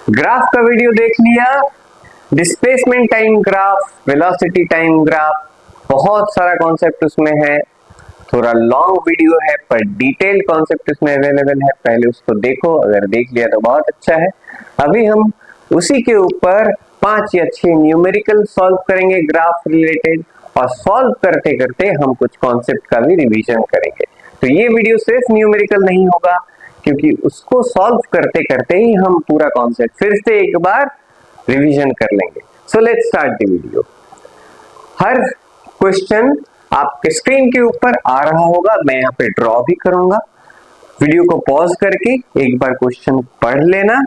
Graph का video देख लिया, displacement time graph, velocity time graph, बहुत सारा कॉन्सेप्ट उसमें है। थोड़ा लॉन्ग वीडियो है पर डिटेल कॉन्सेप्ट इसमें अवेलेबल है, पहले उसको देखो, अगर देख लिया तो बहुत अच्छा है। अभी हम उसी के ऊपर 5 या 6 न्यूमेरिकल सॉल्व करेंगे ग्राफ रिलेटेड, और सॉल्व करते करते हम कुछ कॉन्सेप्ट का भी रिवीजन करेंगे। तो ये वीडियो सिर्फ न्यूमेरिकल नहीं होगा, क्योंकि उसको सॉल्व करते करते ही हम पूरा कॉन्सेप्ट फिर से एक बार रिवीजन कर लेंगे। So let's start the video. Her question आपके स्क्रीन के ऊपर आ रहा होगा, मैं यहाँ पे ड्रॉ भी करूंगा। वीडियो को पॉज करके एक बार क्वेश्चन पढ़ लेना,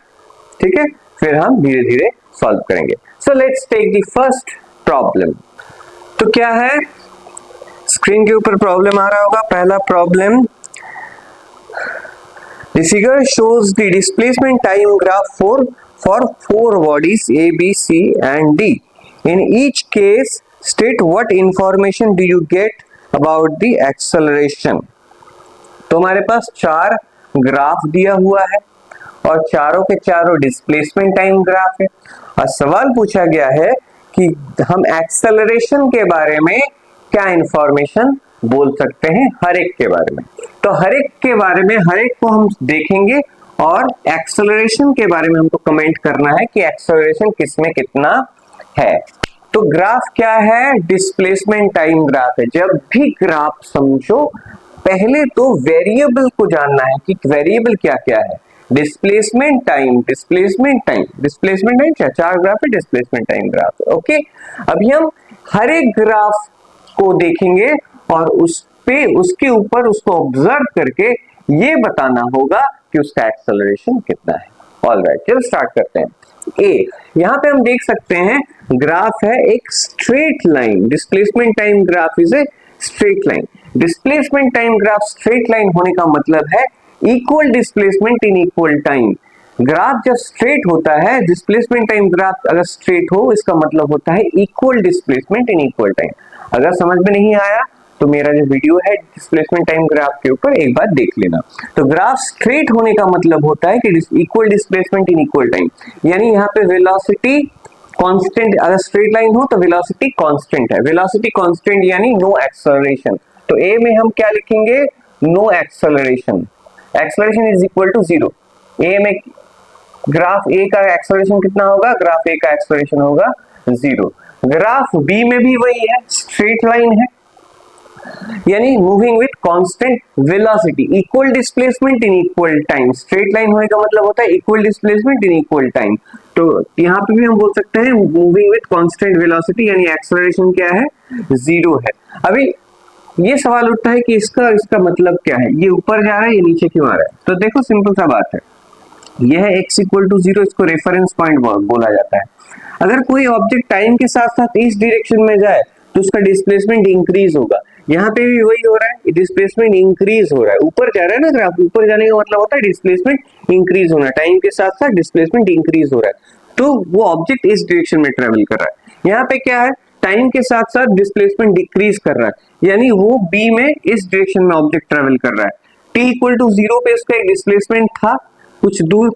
ठीक है, फिर हम धीरे धीरे सॉल्व करेंगे। So let's take the first problem. तो क्या है, स्क्रीन के ऊपर प्रॉब्लम आ रहा होगा। पहला problem, the figure shows the displacement time graph for 4 bodies A, B, C and D. In each case, state what information do you get about the acceleration. तो हमारे पास 4 ग्राफ दिया हुआ है और चारों के चारों डिस्प्लेसमेंट टाइम ग्राफ है, और सवाल पूछा गया है कि हम एक्सेलरेशन के बारे में क्या इंफॉर्मेशन बोल सकते हैं, हर एक के बारे में। तो हर एक के बारे में, हर एक को हम देखेंगे, और एक्सेलरेशन के बारे में हमको कमेंट करना है कि एक्सेलरेशन किसमें कितना है। तो ग्राफ क्या है, डिस्प्लेसमेंट टाइम ग्राफ है। जब भी ग्राफ समझो, पहले तो वेरिएबल को जानना है कि वेरिएबल क्या क्या है। Displacement time, displacement time, displacement time, चार ग्राफ है, डिस्प्लेसमेंट टाइम ग्राफ है। ओके, अभी हम हर एक ग्राफ को देखेंगे और उस पे उसके ऊपर उसको ऑब्जर्व करके ये बताना होगा कि उसका एक्सेलरेशन कितना है। ऑलराइट, चलो स्टार्ट करते हैं। ए, यहाँ पे हम देख सकते हैं ग्राफ है एक straight line. Displacement time graph is a straight line. Displacement time graph straight line होने का मतलब है equal displacement in equal time. Graph जब स्ट्रेट होता है, डिस्प्लेसमेंट टाइम ग्राफ अगर स्ट्रेट हो, इसका मतलब होता है equal displacement in equal time. अगर समझ में नहीं आया तो मेरा जो वीडियो है डिस्प्लेसमेंट टाइम ग्राफ के ऊपर एक बार देख लेना। तो ग्राफ स्ट्रेट होने का मतलब होता है कि equal displacement in equal time, यानी यहाँ पे वेलोसिटी कांस्टेंट, अगर स्ट्रेट लाइन हो तो वेलोसिटी कांस्टेंट है। वेलोसिटी कांस्टेंट यानी नो एक्सेलरेशन। तो ए में हम क्या लिखेंगे, no acceleration. Acceleration is equal to 0। A में ग्राफ ए का एक्सेलरेशन कितना होगा, ग्राफ ए का एक्सेलरेशन होगा 0। ग्राफ बी में भी वही है, स्ट्रेट लाइन है, यानी moving with constant velocity, equal displacement in equal time. Straight line होने का मतलब होता है equal displacement in equal time. तो यहाँ पे भी हम बोल सकते हैं मूविंग विथ कांस्टेंट वेलोसिटी, यानी एक्सेलरेशन क्या है, 0 है। अभी ये सवाल उठता है कि इसका मतलब क्या है, ये ऊपर जा रहा है, ये नीचे क्यों आ रहा है। तो देखो सिंपल सा बात है, यह है x इक्वल टू 0, इसको रेफरेंस पॉइंट बोला जाता है। अगर कोई ऑब्जेक्ट टाइम के साथ साथ इस डायरेक्शन में जाए तो उसका डिस्प्लेसमेंट इंक्रीज होगा। यहाँ पे भी वही हो रहा है, डिस्प्लेसमेंट इंक्रीज हो रहा है, ऊपर जा रहा है ना ग्राफ, ऊपर जाने का मतलब होता है डिस्प्लेसमेंट इंक्रीज होना, टाइम के साथ साथ डिस्प्लेसमेंट इंक्रीज हो रहा है, तो वो ऑब्जेक्ट इस डायरेक्शन में ट्रेवल कर रहा है। यहाँ पे क्या है, टाइम के साथ साथ डिस्प्लेसमेंट डिक्रीज कर रहा है, यानी वो बी में इस डायरेक्शन में ऑब्जेक्ट ट्रेवल कर रहा है। टी इक्वल टू 0 पे उसका एक डिस्प्लेसमेंट था, कुछ दूर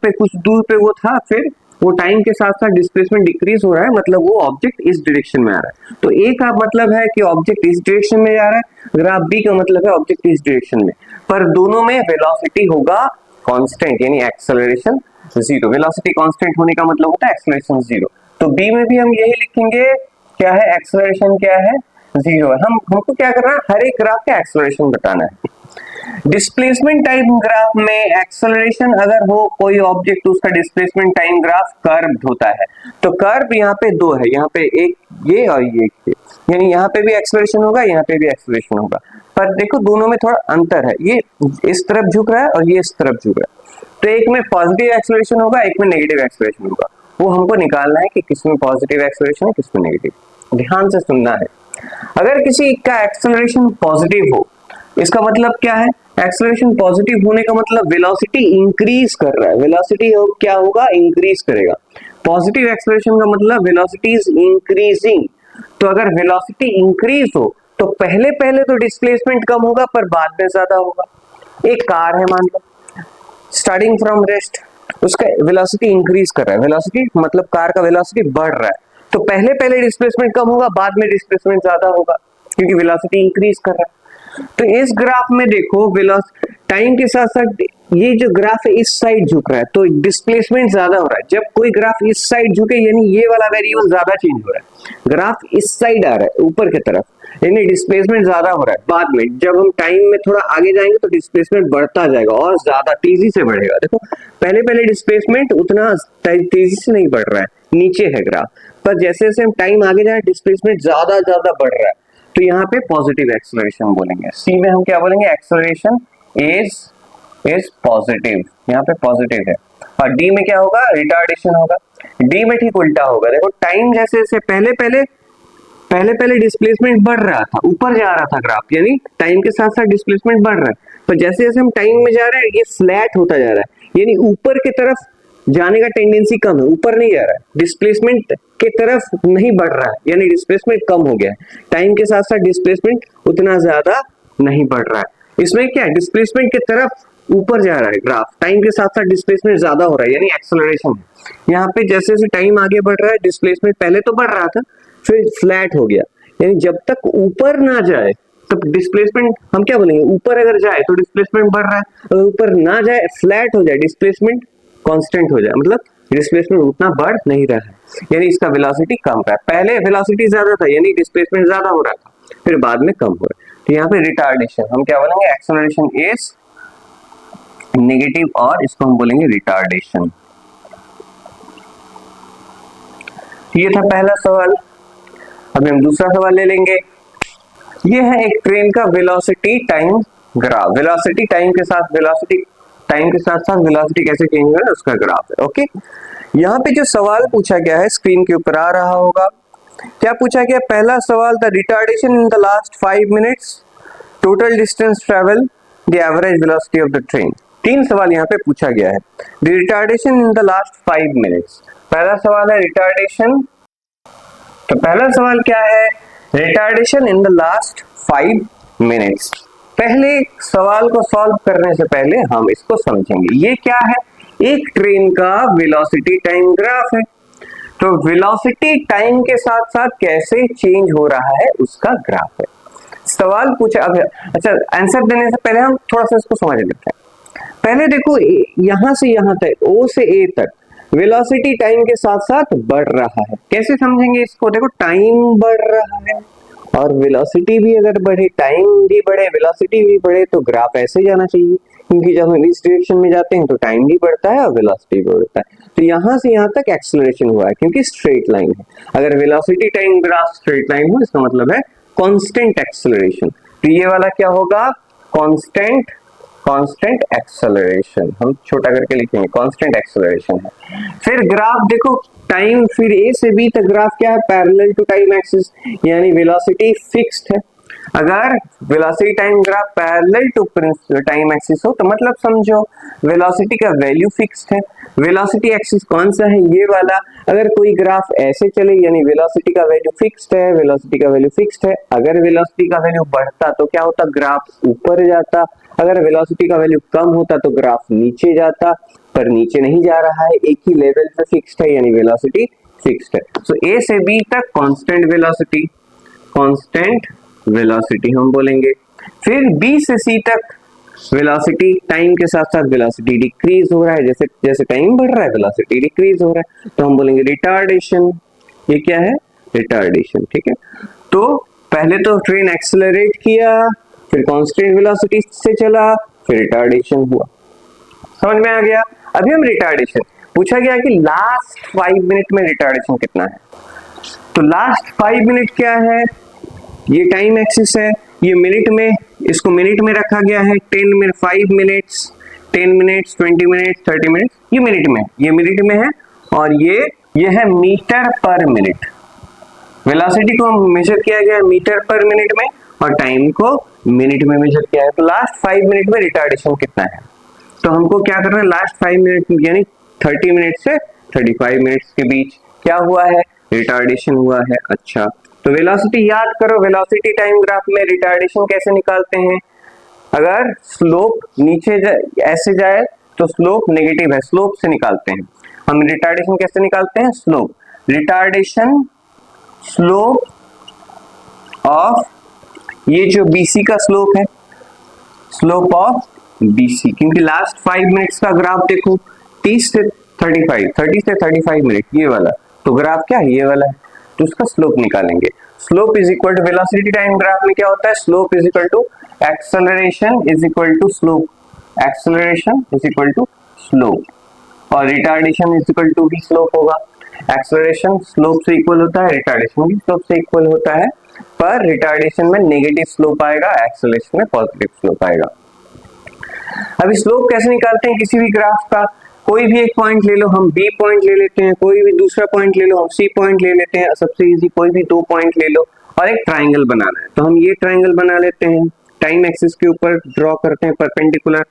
पे वो था, फिर वो टाइम के साथ साथ डिस्प्लेसमेंट डिक्रीज हो रहा है, मतलब वो ऑब्जेक्ट इस डायरेक्शन में आ रहा है। तो ए का मतलब है कि ऑब्जेक्ट इस डायरेक्शन में जा रहा है, ग्राफ बी का मतलब है ऑब्जेक्ट इस डायरेक्शन में, पर दोनों में वेलोसिटी होगा कांस्टेंट, यानी एक्सेलरेशन 0। वेलोसिटी कांस्टेंट होने का मतलब होता है एक्सेलरेशन 0। तो बी में भी हम यही लिखेंगे, क्या है, एक्सेलरेशन क्या है, 0 है। हमको क्या करना है, हर एक ग्राफ का एक्सेलरेशन बताना है। डिस्प्लेसमेंट टाइम ग्राफ में एक्सेलरेशन अगर हो कोई ऑब्जेक्ट, उसका डिस्प्लेसमेंट टाइम ग्राफ कर्व्ड होता है। तो कर्व यहाँ पे 2 है, यहाँ पे एक ये और ये, यानी यहाँ पे भी एक्सेलरेशन होगा, यहाँ पे भी एक्सेलरेशन होगा, पर देखो दोनों में थोड़ा अंतर है, ये इस तरफ झुक रहा है और ये इस तरफ झुक रहा है। तो एक में पॉजिटिव एक्सेलरेशन होगा, एक में नेगेटिव एक्सेलरेशन होगा। वो हमको निकालना है कि किसमें पॉजिटिव एक्सेलरेशन है, किसमें नेगेटिव। ध्यान से सुनना है। अगर किसी का एक्सेलरेशन पॉजिटिव हो, इसका मतलब क्या है, एक्सेलरेशन पॉजिटिव होने का मतलब वेलोसिटी इंक्रीज कर रहा है। वेलोसिटी क्या होगा, इंक्रीज करेगा। पॉजिटिव एक्सेलरेशन का मतलब वेलोसिटी इज इंक्रीजिंग। तो अगर वेलोसिटी इंक्रीज हो तो पहले पहले तो डिस्प्लेसमेंट कम होगा, पर बाद में ज्यादा होगा। एक कार है मान लो, स्टार्टिंग फ्रॉम रेस्ट उसका वेलोसिटी इंक्रीज कर रहा है, वेलोसिटी मतलब कार का वेलोसिटी बढ़ रहा है, तो पहले पहले डिस्प्लेसमेंट कम होगा, बाद में डिस्प्लेसमेंट ज्यादा होगा क्योंकि वेलोसिटी इंक्रीज कर रहा है। तो इस ग्राफ में देखो टाइम के साथ साथ ये जो ग्राफ है इस साइड झुक रहा है, तो डिस्प्लेसमेंट ज्यादा हो रहा है। जब कोई ग्राफ इस साइड झुके यानी ये वाला वेरिएबल ज्यादा चेंज हो रहा है, ग्राफ इस साइड आ रहा है ऊपर की तरफ, यानी डिस्प्लेसमेंट ज्यादा हो रहा है। बाद में जब हम टाइम में थोड़ा आगे जाएंगे तो डिस्प्लेसमेंट बढ़ता जाएगा और ज्यादा तेजी से बढ़ेगा। देखो पहले पहले डिस्प्लेसमेंट उतना तेजी से नहीं बढ़ रहा है, नीचे है ग्राफ, पर जैसे जैसे हम टाइम आगे जाए डिस्प्लेसमेंट ज्यादा ज्यादा बढ़ रहा है, तो यहाँ पे पॉजिटिव एक्सेलरेशन बोलेंगे। सी में हम क्या बोलेंगे, एक्सेलरेशन इज पॉजिटिव, यहाँ पे पॉजिटिव है। और डी में क्या होगा, रिटार्डेशन होगा। डी में ठीक उल्टा होगा। देखो टाइम जैसे जैसे पहले पहले डिस्प्लेसमेंट बढ़ रहा था, ऊपर जा रहा था ग्राफ, यानी टाइम के साथ साथ डिस्प्लेसमेंट बढ़ रहा है, पर जैसे जैसे हम टाइम में जा रहे हैं ये फ्लैट होता जा रहा है, यानी ऊपर की तरफ जाने का टेंडेंसी कम है, ऊपर नहीं जा रहा है, डिस्प्लेसमेंट के तरफ नहीं बढ़ रहा है, यानी डिस्प्लेसमेंट कम हो गया है। टाइम के साथ साथ डिस्प्लेसमेंट उतना ज्यादा नहीं बढ़ रहा है। इसमें क्या है, डिस्प्लेसमेंट की तरफ ऊपर जा रहा है ग्राफ, टाइम के साथ साथ डिस्प्लेसमेंट ज्यादा हो रहा है, यानी एक्सेलरेशन है। यहाँ पे जैसे जैसे टाइम आगे बढ़ रहा है डिस्प्लेसमेंट पहले तो बढ़ रहा था फिर फ्लैट हो गया, यानी जब तक ऊपर ना जाए तब डिस्प्लेसमेंट हम क्या बोलेंगे, ऊपर अगर जाए तो डिस्प्लेसमेंट बढ़ रहा है, अगर ऊपर ना जाए फ्लैट हो जाए डिस्प्लेसमेंट कांस्टेंट हो जाए, मतलब डिस्प्लेसमेंट उतना बढ़ नहीं रहा है, यानी इसका वेलोसिटी कम है। पहले वेलोसिटी ज्यादा था यानी डिस्प्लेसमेंट ज्यादा हो रहा था, फिर बाद में कम हो रहा है। तो यहाँ पे रिटार्डेशन हम क्या बोलेंगे, एक्सेलरेशन इज नेगेटिव और इसको हम बोलेंगे रिटार्डेशन। ये था पहला सवाल। अभी हम दूसरा सवाल ले लेंगे। ये है एक ट्रेन का velocity time graph, velocity time के साथ वेलोसिटी कैसे चेंज हो रहा है उसका ग्राफ है। ओके, यहाँ पे जो सवाल पूछा गया है स्क्रीन के ऊपर आ रहा होगा। क्या पूछा गया, पहला सवाल था retardation in the last 5 minutes, total distance travel, the average velocity of the train. 3 सवाल यहाँ पे पूछा गया है। The retardation in the last 5 minutes, पहला सवाल है रिटार्डेशन। तो पहला सवाल क्या है, retardation in the last 5 minutes. पहले सवाल को सॉल्व करने से पहले हम इसको समझेंगे। ये क्या है, एक ट्रेन का वेलोसिटी टाइम ग्राफ है। तो वेलोसिटी टाइम के साथ साथ कैसे चेंज हो रहा है उसका ग्राफ है। सवाल पूछा, अब अच्छा आंसर देने से पहले हम थोड़ा सा इसको समझ लेते हैं। पहले देखो यहां से यहां तक, ओ से ए तक वेलोसिटी टाइम के साथ साथ बढ़ रहा है। कैसे समझेंगे इसको, देखो टाइम बढ़ रहा है और वेलोसिटी भी अगर बढ़े, टाइम भी बढ़े वेलोसिटी भी बढ़े तो ग्राफ ऐसे जाना चाहिए, क्योंकि जब हम इस डायरेक्शन में जाते हैं तो टाइम भी बढ़ता है और वेलोसिटी भी बढ़ता है। तो यहां से यहां तक एक्सेलरेशन हुआ है क्योंकि स्ट्रेट लाइन है। अगर velocity time graph straight line हो इसका मतलब है कांस्टेंट एक्सेलरेशन। तो ये वाला क्या होगा, कांस्टेंट एक्सेलरेशन, हम छोटा करके लिखेंगे कांस्टेंट एक्सेलरेशन है। फिर ग्राफ देखो टाइम, फिर ए से बी तक ग्राफ क्या है, पैरेलल टू टाइम एक्सिस, यानी वेलोसिटी फिक्स्ड है। अगर velocity time graph parallel to time axis हो तो मतलब समझो वेलोसिटी का वैल्यू फिक्स्ड है। वेलोसिटी एक्सिस कौन सा है, ये वाला। अगर कोई ग्राफ ऐसे चले यानी वेलोसिटी का वैल्यू फिक्स्ड है, वेलोसिटी का वैल्यू फिक्स्ड है। अगर वेलोसिटी का वैल्यू बढ़ता तो क्या होता, ग्राफ ऊपर जाता। अगर वेलोसिटी का वैल्यू कम होता तो ग्राफ नीचे जाता, पर नीचे नहीं जा रहा है, एक ही लेवल पे फिक्स्ड है यानी वेलोसिटी फिक्स्ड है। सो ए से बी तक कांस्टेंट वेलोसिटी हम बोलेंगे। फिर बी से सी तक वेलोसिटी टाइम के साथ साथ वेलोसिटी डिक्रीज हो रहा है, जैसे जैसे टाइम बढ़ रहा है वेलोसिटी डिक्रीज हो रहा है, तो हम बोलेंगे रिटार्डेशन। ये क्या है, रिटार्डेशन। ठीक है, तो पहले तो ट्रेन एक्सेलरेट किया, फिर कांस्टेंट वेलोसिटी से चला, फिर रिटार्डेशन हुआ। समझ में आ गया। अभी हम रिटार्डेशन, पूछा गया कि लास्ट 5 मिनट में रिटार्डेशन कितना है। तो लास्ट 5 मिनट क्या है, ये टाइम एक्सिस है, ये मिनट में, इसको मिनट में रखा गया है। 10 minute, 5 minutes, 10 minutes, 20 minutes, 30 minutes, ये मिनट में, ये मिनट में है। और ये है मीटर पर मिनट। वेलोसिटी को मेजर किया गया है मीटर पर मिनट में और टाइम को मिनट में मेजर किया है। तो लास्ट 5 मिनट में रिटार्डेशन कितना है, तो हमको क्या करना है, लास्ट 5 मिनट यानी 30 मिनट से 35 मिनट्स के बीच क्या हुआ है, रिटार्डेशन हुआ है। अच्छा, तो वेलोसिटी याद करो, वेलोसिटी टाइम ग्राफ में रिटार्डेशन कैसे निकालते हैं। अगर स्लोप नीचे ऐसे जाए तो स्लोप नेगेटिव है, स्लोप से निकालते हैं हम। रिटार्डेशन कैसे निकालते हैं? स्लोप, रिटार्डेशन स्लोप ऑफ, ये जो BC का स्लोप है, स्लोप ऑफ BC, क्योंकि लास्ट 5 मिनट्स का ग्राफ देखो 30 से 35 मिनट, ये वाला तो ग्राफ क्या है? ये वाला है, तो उसका स्लोप निकालेंगे। Slope is equal to velocity time graph में क्या होता है? Slope is equal to acceleration is equal to slope, acceleration is equal to slope, और रिटार्डेशन इज इक्वल टू भी स्लोप होगा। एक्सेलरेशन स्लोप से इक्वल होता है, रिटार्डेशन भी स्लोप से इक्वल होता है, पर रिटार्डेशन में नेगेटिव स्लोप आएगा, एक्सेलरेशन में पॉजिटिव स्लोप आएगा। अभी स्लोप कैसे निकालते हैं किसी भी ग्राफ का? कोई भी एक पॉइंट ले लो, हम B पॉइंट ले लेते हैं, कोई भी दूसरा पॉइंट ले लो, हम C पॉइंट ले लेते हैं, सबसे इजी कोई भी 2 पॉइंट ले लो और एक ट्राइंगल बनाना है, तो हम ये ट्राइंगल बना लेते हैं, टाइम एक्सिस के ऊपर ड्रॉ करते हैं परपेंडिकुलर,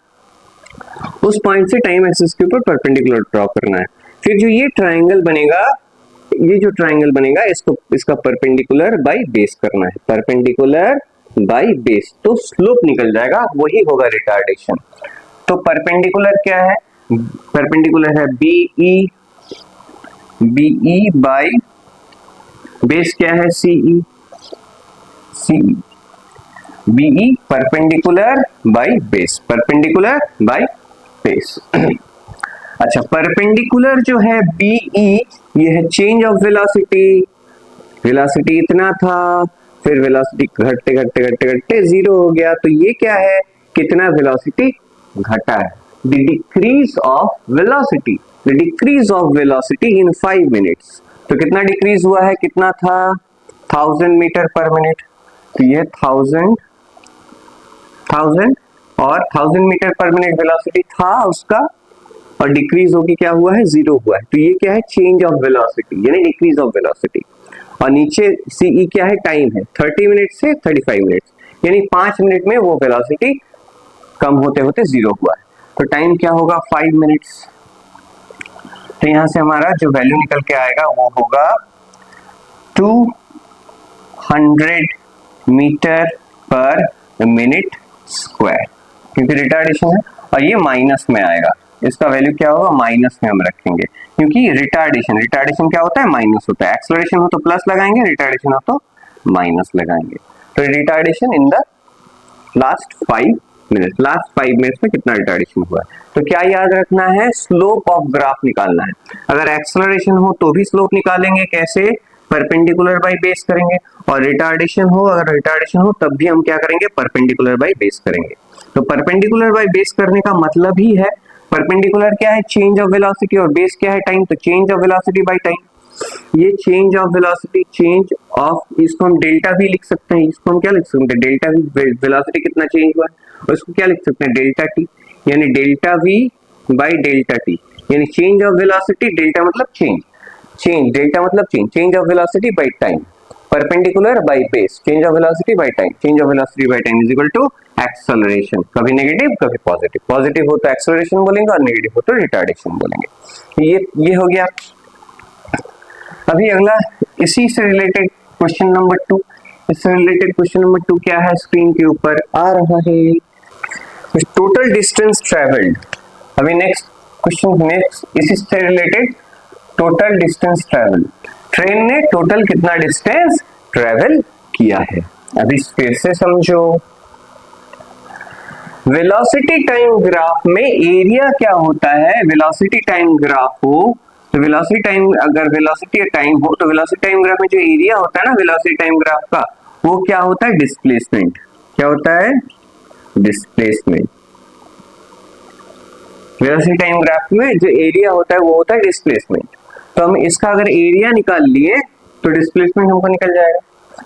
उस पॉइंट से टाइम एक्सिस के ऊपर परपेंडिकुलर ड्रॉ करना है। फिर जो ये ट्राइंगल बनेगा, ये जो ट्राइंगल बनेगा इसको, इसका परपेंडिकुलर बाय बेस करना है, परपेंडिकुलर बाय बेस, तो स्लोप निकल जाएगा, वही होगा रिटार्डेशन। तो परपेंडिकुलर क्या है? परपेंडिकुलर है BE बाय बेस क्या है? CE BE perpendicular by base, perpendicular by base. अच्छा, परपेंडिकुलर जो है BE, ये है चेंज ऑफ वेलोसिटी, वेलोसिटी इतना था, फिर वेलोसिटी घटते घटते घटते घटते 0 हो गया, तो ये क्या है? कितना वेलोसिटी घटा है? The decrease of velocity, the decrease of velocity in 5 minutes. तो कितना डिक्रीज हुआ है? कितना था? 1000 मीटर पर मिनट, तो ये 1000 और 1000 मीटर पर मिनट वेलोसिटी था उसका, और डिक्रीज होके क्या हुआ है? 0 हुआ है, तो ये क्या है? चेंज ऑफ वेलोसिटी यानी डिक्रीज ऑफ वेलोसिटी। और नीचे CE क्या है? टाइम है, 30 मिनट से 35 मिनट, यानी 5 मिनट में वो वेलोसिटी कम होते होते 0 हुआ है, तो टाइम क्या होगा? 5 मिनट्स। तो यहां से हमारा जो वैल्यू निकल के आएगा वो होगा 200 मीटर पर मिनट स्क्वायर, क्योंकि रिटार्डेशन है, और ये माइनस में आएगा, इसका वैल्यू क्या होगा? माइनस में हम रखेंगे, क्योंकि रिटार्डेशन क्या होता है? माइनस होता है। एक्सेलरेशन हो तो प्लस लगाएंगे, रिटार्डेशन हो तो माइनस लगाएंगे। तो retardation in the last 5 minutes, last 5 minutes में कितना रिटार्डेशन हुआ है। तो क्या याद रखना है? स्लोप ऑफ ग्राफ निकालना है। अगर एक्सेलरेशन हो तो भी स्लोप निकालेंगे, कैसे? परपेंडिकुलर बाय बेस करेंगे, और रिटार्डेशन हो, अगर रिटार्डेशन हो तब भी हम क्या करेंगे? परपेंडिकुलर बाय बेस करेंगे। तो परपेंडिकुलर बाय बेस करने का मतलब ही है, परपेंडिकुलर क्या है? चेंज ऑफ वेलोसिटी, और बेस क्या है? टाइम, तो change of velocity by time. ये change of velocity, change of, इसको हम डेल्टा भी लिख सकते हैं, इसको हम क्या लिख सकते हैं? डेल्टा वी, वेलोसिटी कितना चेंज हुआ है, और इसको क्या लिख सकते हैं? डेल्टा टी, यानी delta V by delta T, यानी चेंज ऑफ वेलोसिटी, डेल्टा मतलब चेंज, डेल्टा मतलब change of velocity by time, perpendicular by base, change of velocity by time, change of velocity by time is equal to acceleration. कभी negative कभी positive, positive हो तो acceleration बोलेंगे और negative हो तो रिटार्डेशन बोलेंगे। ये हो गया। अभी अगला इसी से रिलेटेड क्वेश्चन नंबर 2, इससे रिलेटेड क्वेश्चन नंबर 2 क्या है? स्क्रीन के ऊपर आ रहा है, टोटल डिस्टेंस ट्रेवल्ड। अभी नेक्स्ट क्वेश्चन, नेक्स्ट इसी से related total distance travel, train ने टोटल कितना डिस्टेंस ट्रेवल किया है। अभी फिर से समझो, वेलोसिटी टाइम ग्राफ में एरिया क्या होता है? वेलोसिटी टाइम ग्राफ हो तो वेलोसिटी टाइम, अगर वेलोसिटी टाइम हो तो वेलोसिटी टाइम ग्राफ में जो एरिया होता है ना वेलोसिटी टाइम ग्राफ का, वो क्या होता है? डिस्प्लेसमेंट। क्या होता है? डिस्प्लेसमेंट। वेलोसिटी टाइम ग्राफ में जो एरिया होता है वो होता है डिस्प्लेसमेंट। तो हम इसका अगर एरिया निकाल लिए तो डिस्प्लेसमेंट हमको निकल जाएगा,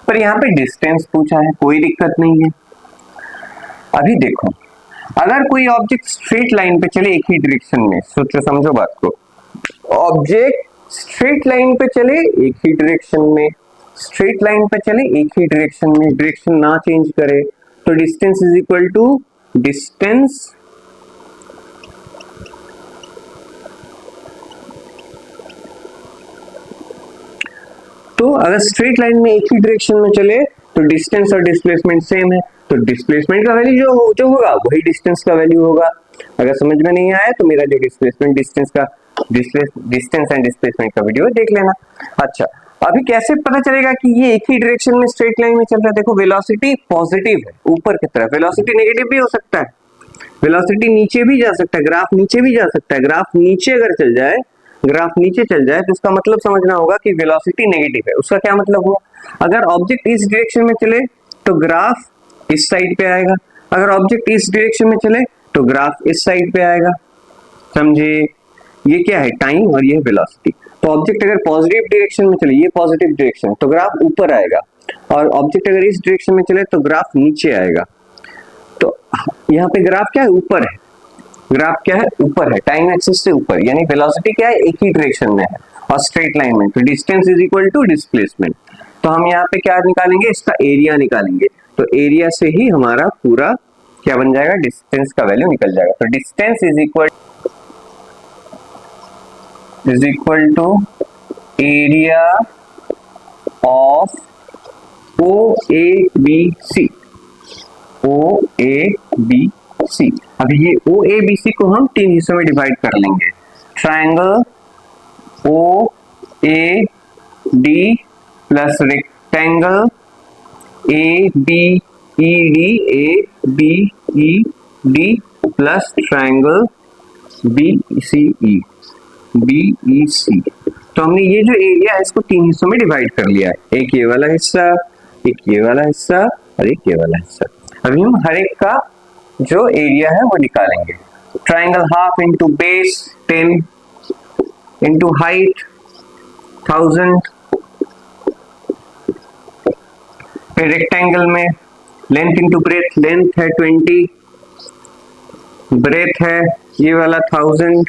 पर यहाँ पे डिस्टेंस पूछा है, कोई दिक्कत नहीं है। अभी देखो, अगर कोई ऑब्जेक्ट स्ट्रेट लाइन पे चले एक ही डायरेक्शन में, सोचो समझो बात को, ऑब्जेक्ट स्ट्रेट लाइन पे चले एक ही डायरेक्शन में, स्ट्रेट लाइन पे चले एक ही डायरेक्शन में, डायरेक्शन ना चेंज करे, तो distance is equal to distance तो अगर स्ट्रेट लाइन में एक ही डायरेक्शन में चले तो डिस्टेंस और डिस्प्लेसमेंट सेम है, तो डिस्प्लेसमेंट का वैल्यू जो होगा वही डिस्टेंस का वैल्यू होगा। अगर समझ में नहीं आया तो मेरा जो डिस्प्लेसमेंट डिस्टेंस एंड डिस्प्लेसमेंट का वीडियो देख लेना। अच्छा, अभी कैसे पता चलेगा कि ये एक ही डायरेक्शन में स्ट्रेट लाइन में चल रहा है? देखो वेलोसिटी पॉजिटिव है ऊपर की तरफ, वेलोसिटी नेगेटिव भी हो सकता है, वेलोसिटी नीचे भी जा सकता है, ग्राफ नीचे भी जा सकता है। ग्राफ नीचे अगर चल जाए, ग्राफ नीचे चल जाए तो उसका मतलब समझना होगा कि वेलोसिटी नेगेटिव है। उसका क्या मतलब हुआ? अगर ऑब्जेक्ट इस डायरेक्शन में चले तो ग्राफ इस साइड पे आएगा, अगर ऑब्जेक्ट इस डायरेक्शन में चले तो ग्राफ इस साइड पे आएगा। समझे? ये क्या है? टाइम और ये वेलोसिटी। तो ऑब्जेक्ट अगर पॉजिटिव डायरेक्शन में चले, ये पॉजिटिव डायरेक्शन, तो ग्राफ ऊपर आएगा, और ऑब्जेक्ट अगर इस डायरेक्शन में चले तो ग्राफ नीचे आएगा। तो यहाँ पे ग्राफ क्या है? ऊपर है। ग्राफ क्या है? ऊपर है, टाइम एक्सिस से ऊपर, यानी वेलोसिटी क्या है? एक ही डायरेक्शन में है और स्ट्रेट लाइन में। तो distance is equal to displacement. तो हम यहाँ पे क्या निकालेंगे? इसका एरिया निकालेंगे। तो एरिया से ही हमारा पूरा क्या बन जाएगा? डिस्टेंस का वैल्यू निकल जाएगा। तो distance is equal to area of O A B C. O A B C. अभी ये ओ ए बी सी को हम तीन हिस्सों में डिवाइड कर लेंगे। Triangle O A D plus rectangle A B E D, A B E D plus triangle B C E, B E C. तो हमने ये जो एरिया है इसको तीन हिस्सों में डिवाइड कर लिया है, एक ये वाला हिस्सा, एक ये वाला हिस्सा और एक ये वाला हिस्सा। अभी हम हर एक का जो एरिया है वो निकालेंगे। Triangle half into base 10 into height 1000। फिर रेक्टेंगल में लेंथ इंटू ब्रेथ, लेंथ है 20, ब्रेथ है ये वाला 1000,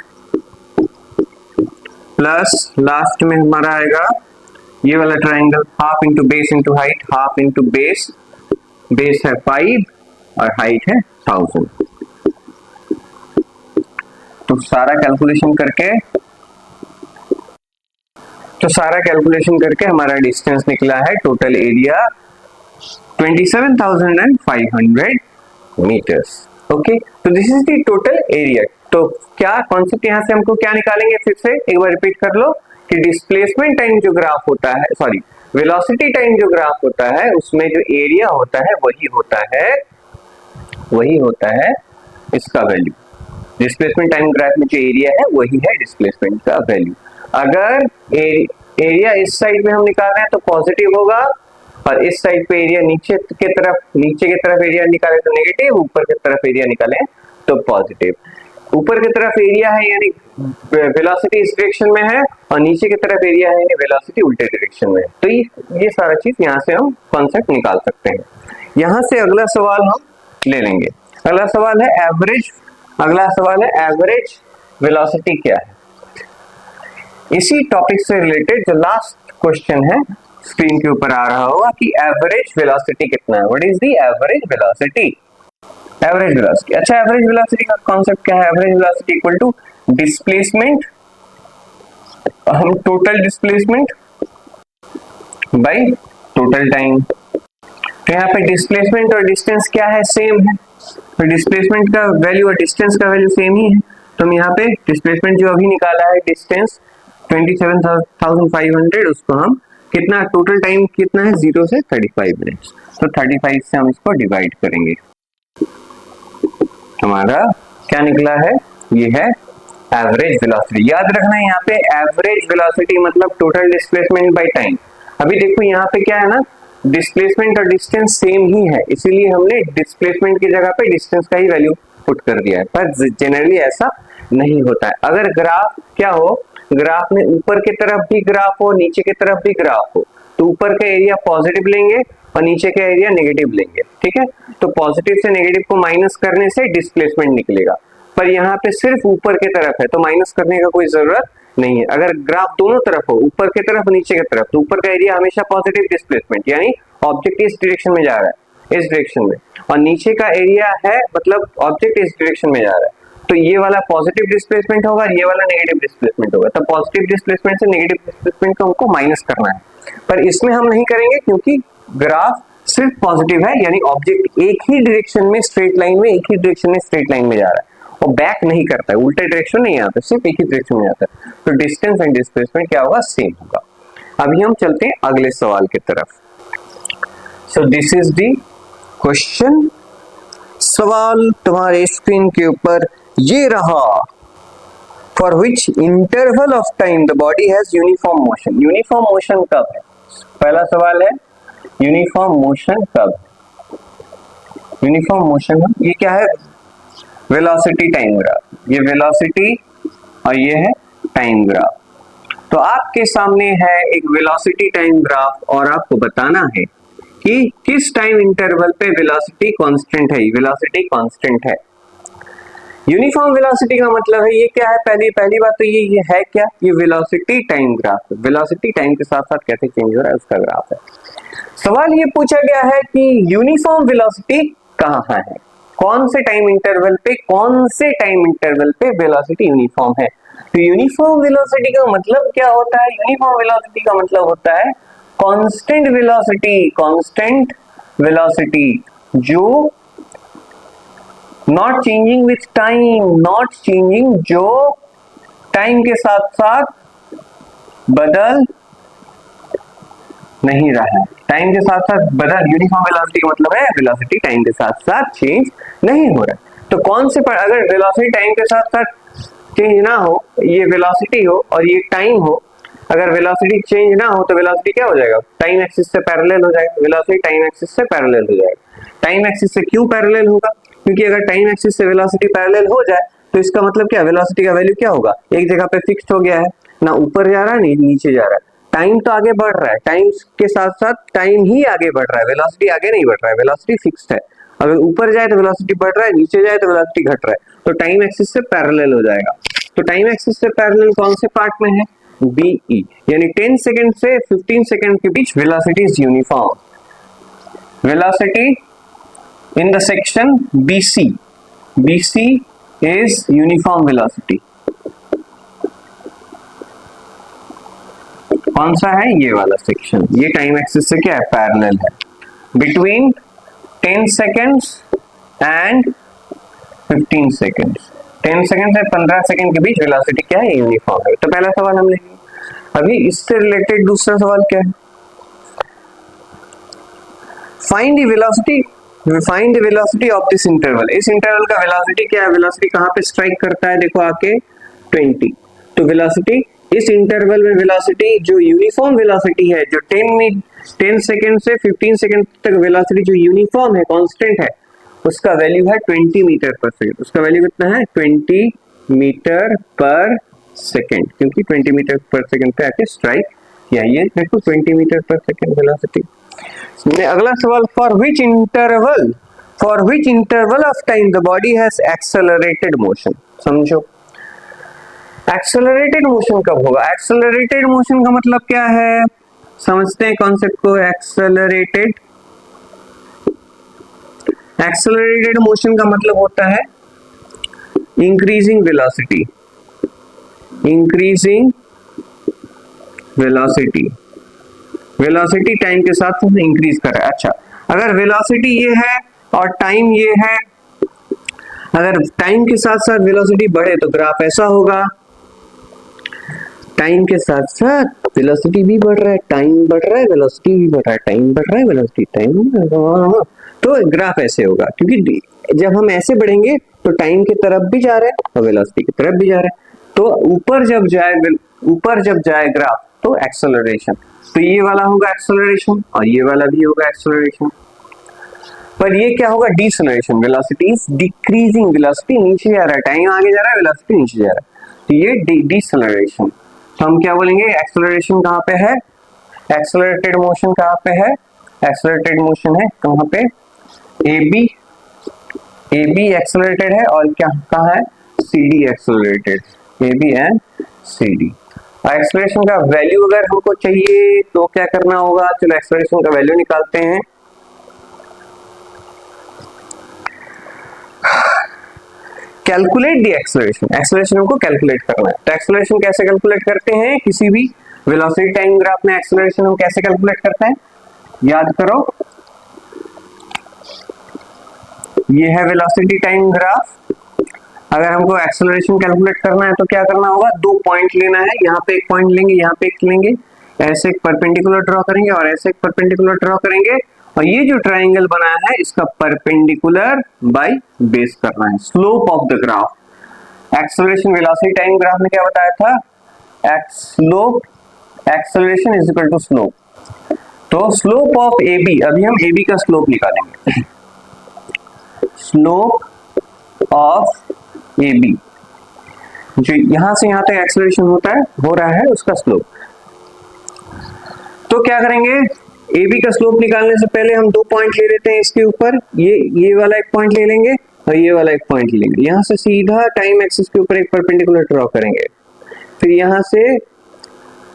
प्लस लास्ट में हमारा आएगा ये वाला triangle half into base into height, half into base, base है 5 और हाइट है 1000। तो सारा कैलकुलेशन करके हमारा डिस्टेंस निकला है, टोटल एरिया 27,500 मीटर्स। ओके, तो this is the total area. तो क्या कॉन्सेप्ट यहाँ से हमको क्या निकालेंगे? फिर से एक बार रिपीट कर लो कि डिस्प्लेसमेंट टाइम जो ग्राफ होता है, सॉरी वेलोसिटी टाइम जो ग्राफ होता है, उसमें जो एरिया होता है वही होता है इसका वैल्यू। डिस्प्लेसमेंट टाइम ग्राफ में जो एरिया है वही है डिस्प्लेसमेंट का वैल्यू। अगर एरिया इस साइड में हम निकाल रहे हैं तो पॉजिटिव होगा, और इस साइड पे एरिया नीचे की तरफ एरिया निकाले तो नेगेटिव, ऊपर की तरफ एरिया निकाले तो पॉजिटिव। ऊपर की तरफ एरिया है यानी वेलोसिटी इस डायरेक्शन में है, और नीचे की तरफ एरिया है यानी वेलोसिटी उल्टे डायरेक्शन में है। तो ये सारा चीज यहाँ से हम कॉन्सेप्ट निकाल सकते हैं। यहाँ से अगला सवाल हम ले लेंगे। अगला सवाल है एवरेज वेलोसिटी क्या है। इसी टॉपिक से रिलेटेड जो लास्ट क्वेश्चन है स्क्रीन के ऊपर आ रहा होगा कि एवरेज वेलोसिटी कितना है। What is the average velocity? Average velocity. अच्छा, एवरेज वेलोसिटी का कॉन्सेप्ट क्या है? Average velocity equal to displacement, हम total displacement by total time. तो यहाँ पे डिस्प्लेसमेंट और डिस्टेंस क्या है? सेम है। तो डिस्प्लेसमेंट का वैल्यू और डिस्टेंस का वैल्यू सेम ही है। तो हम यहाँ पे डिस्प्लेसमेंट जो अभी निकाला है डिस्टेंस 27,500, उसको हम कितना टोटल टाइम कितना है? 0 से 35 मिनट्स। तो 35 से हम इसको डिवाइड करेंगे, हमारा क्या निकला है? ये है एवरेज वेलोसिटी। याद रखना है यहाँ पे एवरेज वेलोसिटी मतलब टोटल डिस्प्लेसमेंट बाय टाइम। अभी देखो यहाँ पे क्या है ना, डिस्प्लेसमेंट और डिस्टेंस सेम ही है, इसीलिए हमने डिस्प्लेसमेंट की जगह पे डिस्टेंस का ही वैल्यू पुट कर दिया है। पर जनरली ऐसा नहीं होता है। अगर ग्राफ क्या हो, ग्राफ में ऊपर की तरफ भी ग्राफ हो, नीचे की तरफ भी ग्राफ हो, तो ऊपर का एरिया पॉजिटिव लेंगे और नीचे का एरिया नेगेटिव लेंगे। ठीक है, तो पॉजिटिव से नेगेटिव को माइनस करने से डिस्प्लेसमेंट निकलेगा। पर यहाँ पे सिर्फ ऊपर की तरफ है तो माइनस करने का कोई जरूरत नहीं है। अगर ग्राफ दोनों तरफ हो, ऊपर की तरफ नीचे की तरफ, तो ऊपर का एरिया हमेशा पॉजिटिव डिस्प्लेसमेंट, यानी ऑब्जेक्ट इस डायरेक्शन में जा रहा है, इस डायरेक्शन में, और नीचे का एरिया है मतलब ऑब्जेक्ट इस डायरेक्शन में जा रहा है, तो ये वाला पॉजिटिव डिस्प्लेसमेंट होगा, ये वाला नेगेटिव डिस्प्लेसमेंट होगा। तो पॉजिटिव डिस्प्लेसमेंट से नेगेटिव डिस्प्लेसमेंट को हमको माइनस करना है, पर इसमें हम नहीं करेंगे क्योंकि ग्राफ सिर्फ पॉजिटिव है, यानी ऑब्जेक्ट एक ही डायरेक्शन में स्ट्रेट लाइन में जा रहा है, और बैक नहीं करता है, उल्टे डायरेक्शन नहीं आता, सिर्फ एक ही डायरेक्शन में आता है, तो डिस्टेंस एंड डिस्प्लेसमेंट क्या होगा, सेम होगा। अभी हम चलते हैं अगले सवाल की तरफ। So this is the question. सवाल तुम्हारे स्क्रीन के ऊपर ये रहा, for which interval of time the body has uniform motion. Uniform motion कब है, पहला सवाल है यूनिफॉर्म मोशन कब। यूनिफॉर्म मोशन ये क्या है, वेलोसिटी टाइम ग्राफ, ये वेलोसिटी और ये है टाइम ग्राफ। तो आपके सामने है एक वेलोसिटी टाइम ग्राफ और आपको बताना है कि किस टाइम इंटरवल पे वेलोसिटी कांस्टेंट है, वेलोसिटी कांस्टेंट है। यूनिफॉर्म वेलोसिटी का मतलब है ये क्या है, पहली बात तो ये है क्या, ये वेलोसिटी टाइम ग्राफ है, वेलोसिटी टाइम के साथ साथ कैसे चेंज हो रहा है उसका ग्राफ है। सवाल ये पूछा गया है कि यूनिफॉर्म वेलोसिटी कहाँ है, कौन से टाइम इंटरवल पे वेलोसिटी यूनिफॉर्म है। तो यूनिफॉर्म वेलोसिटी का मतलब क्या होता है, यूनिफॉर्म वेलोसिटी का मतलब होता है कांस्टेंट वेलोसिटी जो not changing with time, not changing, जो टाइम के साथ साथ बदल नहीं रहा है, टाइम के साथ साथ बदल, यूनिफॉर्म वेलोसिटी का मतलब है वेलोसिटी टाइम के साथ साथ चेंज नहीं हो रहा है। तो कौन से पर अगर वेलोसिटी टाइम के साथ साथ चेंज ना हो, ये वेलोसिटी हो और ये टाइम हो, अगर वेलोसिटी चेंज ना हो तो वेलोसिटी क्या हो जाएगा, टाइम एक्सिस से पैरेलल हो जाएगा, वेलोसिटी टाइम एक्सिस से पैरेलल हो जाएगा। टाइम एक्सिस से क्यों पैरेलल होगा, क्योंकि अगर टाइम एक्सिस से वेलोसिटी पैरेलल हो जाए तो इसका मतलब क्या, वेलोसिटी का वैल्यू क्या होगा, एक जगह पे फिक्स्ड हो गया है, ना ऊपर जा रहा है ना नीचे जा रहा है, टाइम तो आगे बढ़ रहा है, टाइम के साथ साथ टाइम ही आगे बढ़ रहा है, वेलोसिटी आगे नहीं बढ़ रहा है, वेलोसिटी फिक्स्ड है। अगर ऊपर जाए तो वेलोसिटी बढ़ रहा है, नीचे जाए तो वेलोसिटी घट रहा है, तो टाइम एक्सिस से पैरेलल हो जाएगा। तो टाइम एक्सिस से पैरेलल कौन से पार्ट में है, बीई, यानी 10 सेकंड से 15 सेकंड के बीच velocity is uniform. Velocity in the section BC is uniform velocity. कौन सा है, ये वाला सेक्शन, ये टाइम एक्सिस से क्या है, पैरेलल है। Between 10 seconds and 15 seconds, 10 second से 15 सेकेंड के बीच वेलोसिटी क्या है, यूनिफॉर्म है। तो पहला सवाल हमने लिया। अभी इससे रिलेटेड दूसरा सवाल क्या है, find the velocity of this interval. इस इंटरवल का वेलोसिटी क्या है, वेलोसिटी कहां पे स्ट्राइक करता है, देखो आके 20। तो वेलोसिटी इस इंटरवल में, वेलोसिटी जो यूनिफॉर्म वेलोसिटी है, जो 10 सेकेंड से 15 सेकेंड तक वेलोसिटी जो यूनिफॉर्म है, कांस्टेंट है, उसका वैल्यू है 20 मीटर पर सेकेंड। उसका वैल्यू कितना है, 20 मीटर पर सेकेंड, क्योंकि 20 मीटर पर सेकेंड पे आके स्ट्राइक किया। ये देखो 20 मीटर पर सेकेंड वेलोसिटी। अगला सवाल, for which interval of time the body has accelerated motion. समझो एक्सेलरेटेड मोशन कब होगा, एक्सेलरेटेड मोशन का मतलब क्या है, समझते हैं कॉन्सेप्ट को। एक्सेलरेटेड मोशन का मतलब होता है इंक्रीजिंग वेलोसिटी टाइम के साथ इंक्रीज कर रहा है। अच्छा, अगर वेलोसिटी ये है और टाइम ये है, अगर टाइम के साथ साथ वेलोसिटी बढ़े तो ग्राफ ऐसा होगा, टाइम के साथ साथ वेलोसिटी भी बढ़ रहा है, टाइम बढ़ रहा है, वेलोसिटी भी बढ़ रहा है, टाइम बढ़ रहा है, वेलोसिटी टाइम, तो ग्राफ ऐसे होगा। क्योंकि जब हम ऐसे बढ़ेंगे तो टाइम की तरफ भी जा रहे हैं और वेलोसिटी की तरफ भी जा रहे हैं, तो ऊपर जब जाए ग्राफ तो एक्सेलरेशन, तो ये वाला होगा एक्सेलरेशन और ये वाला भी होगा एक्सेलरेशन। पर ये क्या होगा, deceleration, velocity is decreasing, velocity नीचे जा रहा है, टाइम आगे जा रहा है, वेलोसिटी नीचे जा रहा है, तो ये डिसेलरेशन। तो हम क्या बोलेंगे, एक्सेलरेशन कहाँ पे है, एक्सेलरेटेड मोशन कहाँ पे है, एक्सेलरेटेड मोशन है कहाँ पे, ए बी एक्सेलरेटेड है और क्या कहाँ है, C D accelerated, A B and C D. Acceleration का वैल्यू अगर हमको चाहिए तो क्या करना होगा, चलो एक्सेलरेशन का वैल्यू निकालते हैं। कैलकुलेट द एक्सेलरेशन, एक्सेलरेशन हमको कैलकुलेट करना है। तो एक्सेलरेशन कैसे कैलकुलेट करते हैं, किसी भी वेलोसिटी टाइम ग्राफ में एक्सेलरेशन हम कैसे कैलकुलेट करते हैं, याद करो, ये है वेलोसिटी टाइम ग्राफ। अगर हमको एक्सेलरेशन कैलकुलेट करना है तो क्या करना होगा, 2 पॉइंट लेना है, यहाँ पे एक पॉइंट लेंगे, यहाँ पे एक लेंगे, ऐसे एक परपेंडिकुलर ड्रॉ करेंगे और ऐसे एक परपेंडिकुलर ड्रॉ करेंगे, और ये जो ट्राइंगल बनाया है इसका परपेंडिकुलर बाय बेस करना है। Slope of the graph, acceleration velocity time graph में क्या बताया था, slope acceleration is equal to slope. तो स्लोप ऑफ ए बी, अभी हम ए बी का स्लोप निकालेंगे, स्लोप ऑफ ए बी, जो यहां से यहां तक एक्सेलरेशन होता है, हो रहा है, उसका स्लोप। तो क्या करेंगे, ए बी का स्लोप निकालने से पहले हम 2 पॉइंट ले लेते हैं इसके ऊपर, ये वाला एक पॉइंट ले लेंगे और ये वाला एक पॉइंट ले लेंगे, यहां से सीधा टाइम एक्सिस के ऊपर एक परपेंडिकुलर ड्रॉ करेंगे, फिर यहां से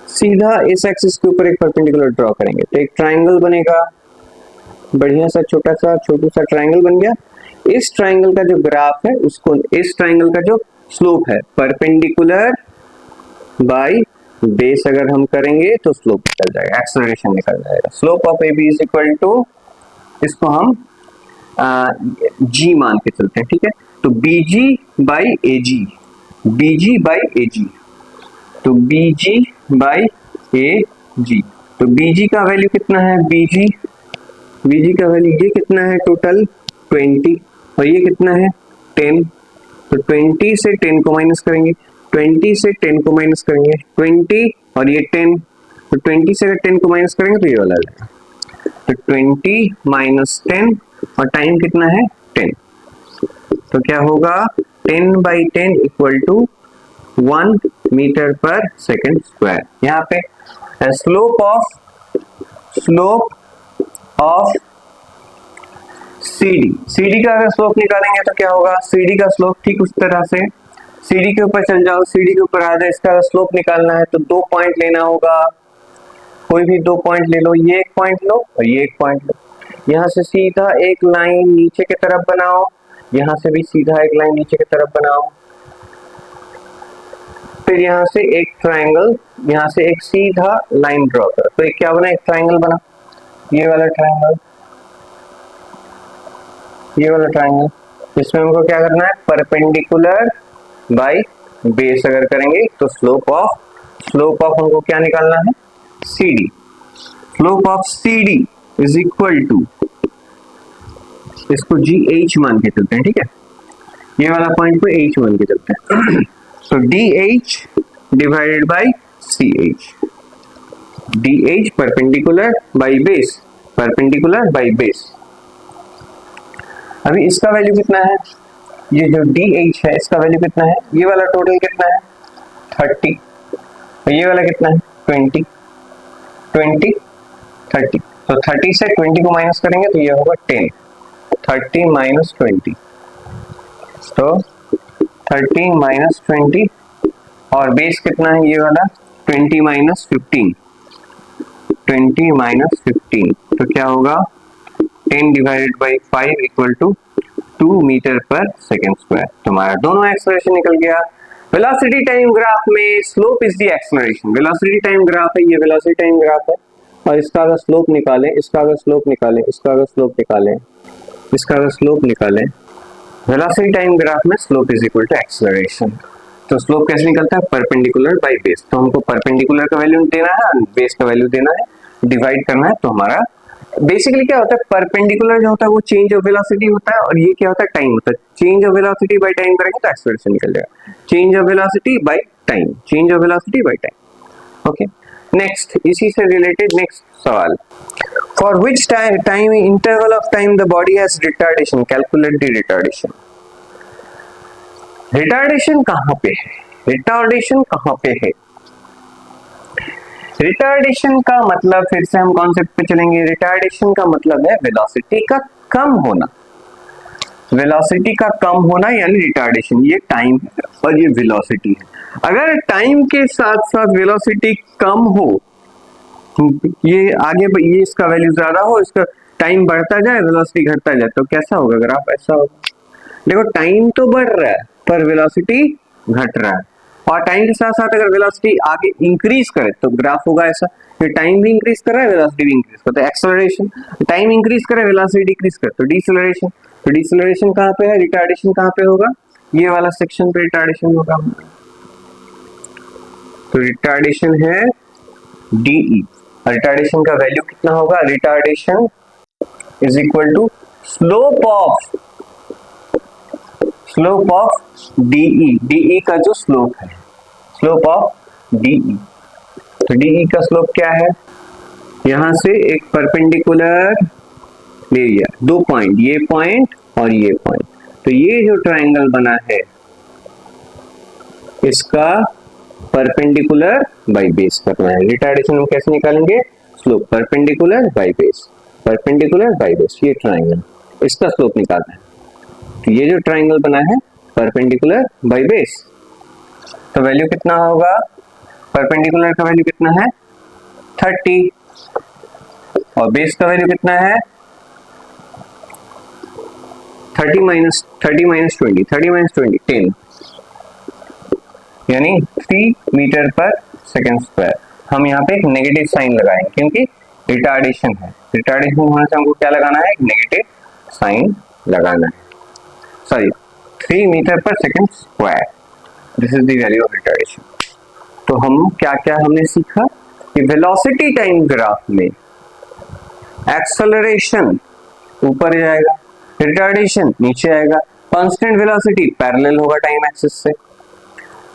सीधा इस एक्सिस के ऊपर एक परपेंडिकुलर ड्रॉ करेंगे, तो एक ट्राइंगल बनेगा, बढ़िया सा छोटा सा ट्राइंगल बन गया। इस ट्राइंगल का जो ग्राफ है उसको, इस ट्राइंगल का जो स्लोप है परपेंडिकुलर बाय बेस अगर हम करेंगे तो स्लोप निकल जाएगा, एक्सेलरेशन निकल जाएगा। Slope of A B is equal to, इसको हम जी मान के चलते हैं, ठीक है, तो B G by A G, B G by A G, तो B G by A G, तो बी जी का वैल्यू कितना है, बी जी का वैल्यू ये कितना है, टोटल 20, और ये कितना है 10, तो 20 से 10 को माइनस करेंगे, 20 से 10 को माइनस करेंगे, 20 और ये 10, तो 20 से अगर 10 को माइनस करेंगे तो ये वाला आ जाएगा, तो 20 माइनस 10 और टाइम कितना है 10, तो क्या होगा 10/10 equal to 1 metre per second square. यहाँ पे स्लोप ऑफ CD का अगर स्लोप निकालेंगे तो क्या होगा, CD का स्लोप ठीक उस तरह से, CD के ऊपर चल जाओ, CD के ऊपर आ जाए, इसका स्लोप निकालना है तो 2 पॉइंट लेना होगा, कोई भी 2 पॉइंट ले लो, ये एक पॉइंट लो और ये एक पॉइंट लो, यहाँ से सीधा एक लाइन नीचे की तरफ बनाओ, यहाँ से भी सीधा एक लाइन नीचे की तरफ बनाओ, फिर यहाँ से एक ट्राइंगल, यहाँ से एक सीधा लाइन ड्रॉ करो, तो एक क्या बना, एक ट्राइंगल बना, ये वाला ट्राइंगल, ये वाला ट्राइंगल, इसमें हमको क्या करना है, परपेंडिकुलर बाय बेस अगर करेंगे तो स्लोप ऑफ हमको क्या निकालना है, CD, slope of CD is equal to, इसको GH मान के चलते हैं, ठीक है, ये वाला पॉइंट को H मान के चलते हैं, so DH divided by CH, DH perpendicular by base, अभी इसका वैल्यू कितना है, ये जो DH है इसका वैल्यू कितना है, ये वाला टोटल कितना है 30, और ये वाला कितना है 20, 30, तो 30 से 20 को माइनस करेंगे तो ये होगा 10, 30 माइनस 20, तो 30 माइनस 20, और बेस कितना है ये वाला 20 माइनस 15, 20 माइनस 15, तो क्या होगा 10 divided by 5 equal to 2 metre per second square, तुम्हारा दोनों एक्सेलरेशन निकल गया। वेलोसिटी टाइम ग्राफ में slope is the acceleration, velocity time graph है, ये वेलोसिटी टाइम ग्राफ है, और इसका अगर स्लोप निकालें, इसका अगर स्लोप निकालें, इसका अगर स्लोप निकालें, इसका अगर स्लोप निकालें, वेलोसिटी टाइम ग्राफ में slope is equal to acceleration, तो स्लोप कैसे निकलता है, परपेंडिकुलर बाय बेस, तो हमको परपेंडिकुलर का वैल्यू देना है, बेस का वैल्यू देना है, डिवाइड करना है, तो हमारा बेसिकली क्या होता है, परपेंडिकुलर जो होता है वो चेंज ऑफ वेलोसिटी होता है, और ये क्या होता है, टाइम होता है, change of velocity by time करेंगे तो एक्सेलरेशन निकल जाएगा, change of velocity by time, change of velocity by time. Okay, next इसी से रिलेटेड नेक्स्ट सवाल, for which time interval of time the body has retardation, calculate the retardation. Retardation कहां पे है, रिटार्डेशन कहां पे है, रिटार्डेशन का मतलब, फिर से हम कॉन्सेप्ट पे चलेंगे, रिटार्डेशन का मतलब है वेलोसिटी का कम होना, वेलोसिटी का कम होना यानी रिटार्डेशन, ये टाइम है और ये वेलोसिटी है। अगर टाइम के साथ साथ वेलोसिटी कम हो, ये आगे ये इसका वैल्यू ज्यादा हो, इसका टाइम बढ़ता जाए वेलोसिटी घटता जाए, तो कैसा होगा ग्राफ, ऐसा होगा, देखो टाइम तो बढ़ रहा है पर वेलोसिटी घट रहा है, और टाइम के साथ साथ अगर वेलोसिटी आगे इंक्रीज करे तो ग्राफ होगा ऐसा, फिर टाइम भी इंक्रीज कर रहा है वेलोसिटी भी इंक्रीज कर रहा है, एक्सेलरेशन, टाइम इंक्रीज करे वेलोसिटी डिक्रीज करे तो डिसेलरेशन, तो डिसेलरेशन कहां पे है, रिटार्डेशन कहां पे होगा, ये वाला सेक्शन पे रिटार्डेशन होगा, तो रिटार्डेशन है डीई। रिटार्डेशन का वैल्यू कितना होगा, retardation is equal to slope of DE, DE का जो स्लोप है, स्लोप ऑफ डीई। तो डीई का स्लोप क्या है, यहां से एक परपेंडिकुलर ले लिया, 2 पॉइंट, ये पॉइंट और ये पॉइंट, तो ये जो ट्रायंगल बना है इसका परपेंडिकुलर बाई बेस करना है। रिटार्डेशन हम कैसे निकालेंगे, slope perpendicular by base, perpendicular by base, ये ट्रायंगल, इसका स्लोप निकालना है। तो ये जो ट्रायंगल बना है परपेंडिकुलर बाई बेस, तो वैल्यू कितना होगा, परपेंडिकुलर का वैल्यू कितना है 30 और बेस का वैल्यू कितना है 30 माइनस 20, 10, यानी 3 मीटर पर सेकेंड स्क्वायर। हम यहाँ पे एक नेगेटिव साइन लगाएंगे क्योंकि रिटार्डेशन है, रिटार्डेशन होने से हमको क्या लगाना है, एक नेगेटिव साइन लगाना है, sorry 3 metre per second square, this is the value of retardation. तो हम क्या क्या हमने सीखा कि वेलोसिटी टाइम ग्राफ में एक्सेलरेशन ऊपर जाएगा, रिटार्डेशन नीचे आएगा, कांस्टेंट वेलोसिटी पैरेलल होगा टाइम एक्सिस से,